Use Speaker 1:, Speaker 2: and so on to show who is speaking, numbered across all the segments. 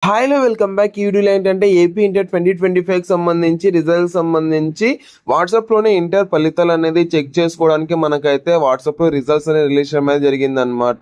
Speaker 1: హాయ్లో welcome back. ఈ వీడియోలో ఏంటంటే ఏపీ ఇంటర్ 2025 సంబంధించి రిజల్ట్ సంబంధించి వాట్సాప్లోనే ఇంటర్ ఫలితాలు అనేది చెక్ చేసుకోవడానికి మనకైతే వాట్సాప్లో రిజల్ట్స్ అనేది రిలీజ్ చేయడం జరిగిందనమాట.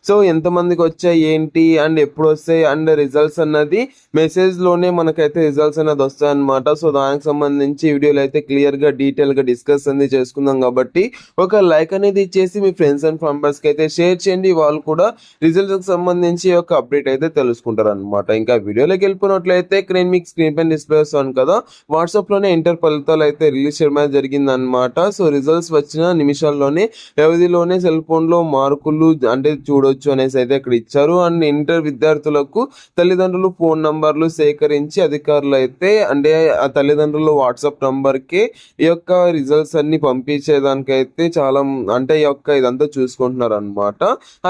Speaker 1: సో ఎంతమందికి వచ్చాయి ఏంటి అండ్ ఎప్పుడు వస్తాయి అండ్ రిజల్ట్స్ అన్నది మెసేజ్లోనే మనకైతే రిజల్ట్స్ అనేది వస్తాయి అనమాట. సో దానికి సంబంధించి వీడియోలో అయితే క్లియర్గా డీటెయిల్గా డిస్కస్ అనేది చేసుకుందాం కాబట్టి ఒక లైక్ అనేది ఇచ్చేసి మీ ఫ్రెండ్స్ అండ్ మెంబర్స్కి అయితే షేర్ చేయండి. వాళ్ళు కూడా రిజల్ట్స్కి సంబంధించి ఒక అప్డేట్ అయితే తెలుసుకుంటారు అనమాట. ఇంకా వీడియోలోకి వెళ్ళిపోయినట్లయితే నేను మీకు స్క్రీన్ పైన డిస్ప్లే వస్తాను కదా, వాట్సాప్లోనే ఇంటర్ ఫలితాలు అయితే రిలీజ్ చేయడం జరిగింది అనమాట. సో రిజల్ట్స్ వచ్చిన నిమిషాల్లోనే వ్యవధిలోనే సెల్ ఫోన్లో మార్కులు అంటే చూడొచ్చు అనేసి అయితే ఇక్కడ ఇచ్చారు. అండ్ ఇంటర్ విద్యార్థులకు తల్లిదండ్రులు ఫోన్ నంబర్లు సేకరించి అధికారులు అయితే అంటే ఆ తల్లిదండ్రులు వాట్సాప్ నంబర్కి ఈ యొక్క రిజల్ట్స్ అన్ని పంపించేదానికైతే చాలా అంటే ఈ యొక్క ఇదంతా చూసుకుంటున్నారు అనమాట.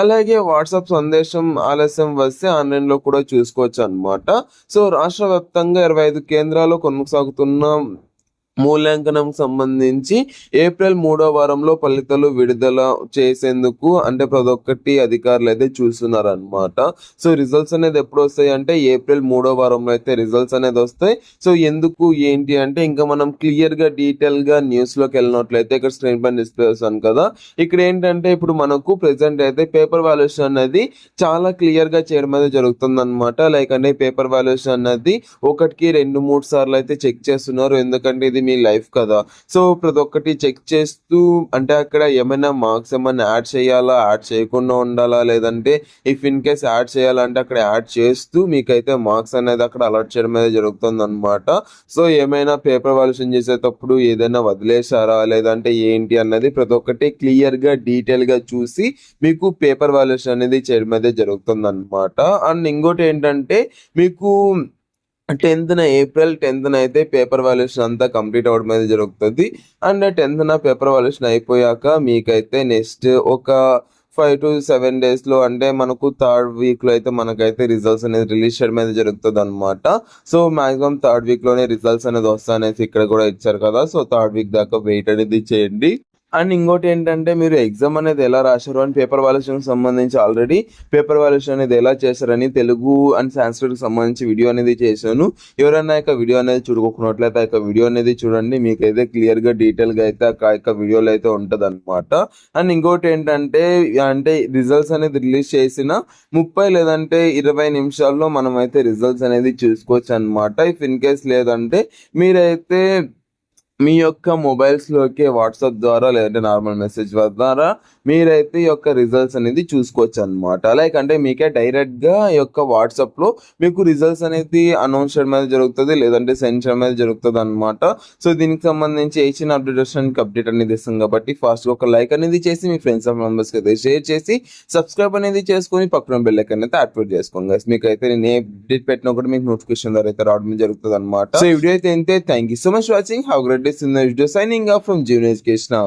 Speaker 1: అలాగే వాట్సాప్ సందేశం ఆలస్యం వస్తే ఆన్లైన్లో కూడా చూసుకోవచ్చు అనమాట. సో రాష్ట్ర వ్యాప్తంగా 25 కేంద్రాలు కొనసాగుతున్న మూల్యాంకనం సంబంధించి ఏప్రిల్ 3వ వారంలో ఫలితాలు విడుదల చేసేందుకు అంటే ప్రతి ఒక్కటి అధికారులు అయితే చూస్తున్నారు అనమాట. సో రిజల్ట్స్ అనేది ఎప్పుడు వస్తాయి అంటే ఏప్రిల్ 3వ వారంలో అయితే రిజల్ట్స్ అనేది వస్తాయి. సో ఎందుకు ఏంటి అంటే ఇంకా మనం క్లియర్గా డీటెయిల్గా న్యూస్లోకి వెళ్ళినట్లయితే ఇక్కడ స్క్రీన్ పైన డిస్ప్లే వస్తాను కదా, ఇక్కడ ఏంటంటే ఇప్పుడు మనకు ప్రెసెంట్ అయితే పేపర్ వాల్యుయేషన్ అనేది చాలా క్లియర్గా చేయడం అనేది జరుగుతుంది అనమాట. లైక్ అంటే పేపర్ వాల్యుయేషన్ అనేది ఒకటికి 2-3 సార్లు అయితే చెక్ చేస్తున్నారు. ఎందుకంటే ఇది మీ లైఫ్ కదా. సో ప్రతి ఒక్కటి చెక్ చేస్తూ అంటే అక్కడ ఏమైనా మార్క్స్ ఏమైనా యాడ్ చేయాలా, యాడ్ చేయకుండా ఉండాలా, లేదంటే ఇఫ్ ఇన్ కేస్ యాడ్ చేయాలంటే అక్కడ యాడ్ చేస్తూ మీకైతే మార్క్స్ అనేది అక్కడ అలర్ట్ చేయడం అనేది జరుగుతుంది అనమాట. సో ఏమైనా పేపర్ వాల్యుయేషన్ చేసేటప్పుడు ఏదైనా వదిలేసారా లేదంటే ఏంటి అన్నది ప్రతి ఒక్కటి క్లియర్గా డీటెయిల్గా చూసి మీకు పేపర్ వాల్యుయేషన్ అనేది చేయడం అయితే జరుగుతుంది అనమాట. అండ్ ఇంకోటి ఏంటంటే మీకు ఏప్రిల్ 10th అయితే పేపర్ వాల్యుయేషన్ అంతా కంప్లీట్ అవ్వడం అనేది జరుగుతుంది. అండ్ 10th పేపర్ వాల్యుయేషన్ అయిపోయాక మీకైతే నెక్స్ట్ ఒక 5 to 7 డేస్లో అంటే మనకు 3rd వీక్లో అయితే మనకైతే రిజల్ట్స్ అనేది రిలీజ్ చేయడం అనేది జరుగుతుంది అనమాట. సో మాక్సిమం 3rd వీక్లోనే రిజల్ట్స్ అనేది వస్తాయనేసి ఇక్కడ కూడా ఇచ్చారు కదా. సో 3rd వీక్ దాకా వెయిట్ అనేది చేయండి. అండ్ ఇంకోటి ఏంటంటే మీరు ఎగ్జామ్ అనేది ఎలా రాశారు అని పేపర్ వాల్యుయేషన్ సంబంధించి ఆల్రెడీ పేపర్ వాల్యుయేషన్ అనేది ఎలా చేశారని తెలుగు అండ్ సాంస్క్రిట్కి సంబంధించి వీడియో అనేది చేశాను. ఎవరైనా యొక్క వీడియో అనేది చూడకపోయినట్లయితే ఆ యొక్క వీడియో అనేది చూడండి, మీకైతే క్లియర్గా డీటెయిల్గా అయితే ఆ యొక్క వీడియోలో అయితే ఉంటుంది అనమాట. అండ్ ఇంకోటి ఏంటంటే అంటే రిజల్ట్స్ అనేది రిలీజ్ చేసిన 30 లేదంటే 20 నిమిషాల్లో మనం అయితే రిజల్ట్స్ అనేది చూసుకోవచ్చు అనమాట. ఇఫ్ ఇన్ కేస్ లేదంటే మీరైతే మీ యొక్క మొబైల్స్లోకి వాట్సాప్ ద్వారా లేదంటే నార్మల్ మెసేజ్ ద్వారా మీరైతే ఈ యొక్క రిజల్ట్స్ అనేది చూసుకోవచ్చు అనమాట. లైక్ అంటే మీకే డైరెక్ట్గా ఈ యొక్క వాట్సాప్లో మీకు రిజల్ట్స్ అనేది అనౌన్స్ చేయడం అనేది జరుగుతుంది, లేదంటే సెండ్ చేయడం అనేది జరుగుతుంది అనమాట. సో దీనికి సంబంధించి ఇచ్చిన అప్డేట్ అనేది ఇస్తాం కాబట్టి ఫాస్ట్గా ఒక లైక్ అనేది చేసి మీ ఫ్రెండ్స్ అండ్ మెంబర్స్కి అయితే షేర్ చేసి సబ్స్క్రైబ్ అనేది చేసుకొని పక్కన బెల్ ఐకాన్ అయితే యాక్టివేట్ చేసుకోండి గైస్. మీకు అయితే నేను ఏ అప్డేట్ పెట్టినా కూడా మీకు నోటిఫికేషన్ ద్వారా అయితే రావడం జరుగుతుంది అనమాట. సో ఈ వీడియో అయితే thank you so much watching. Have great day. In the video signing off from Junior Education now.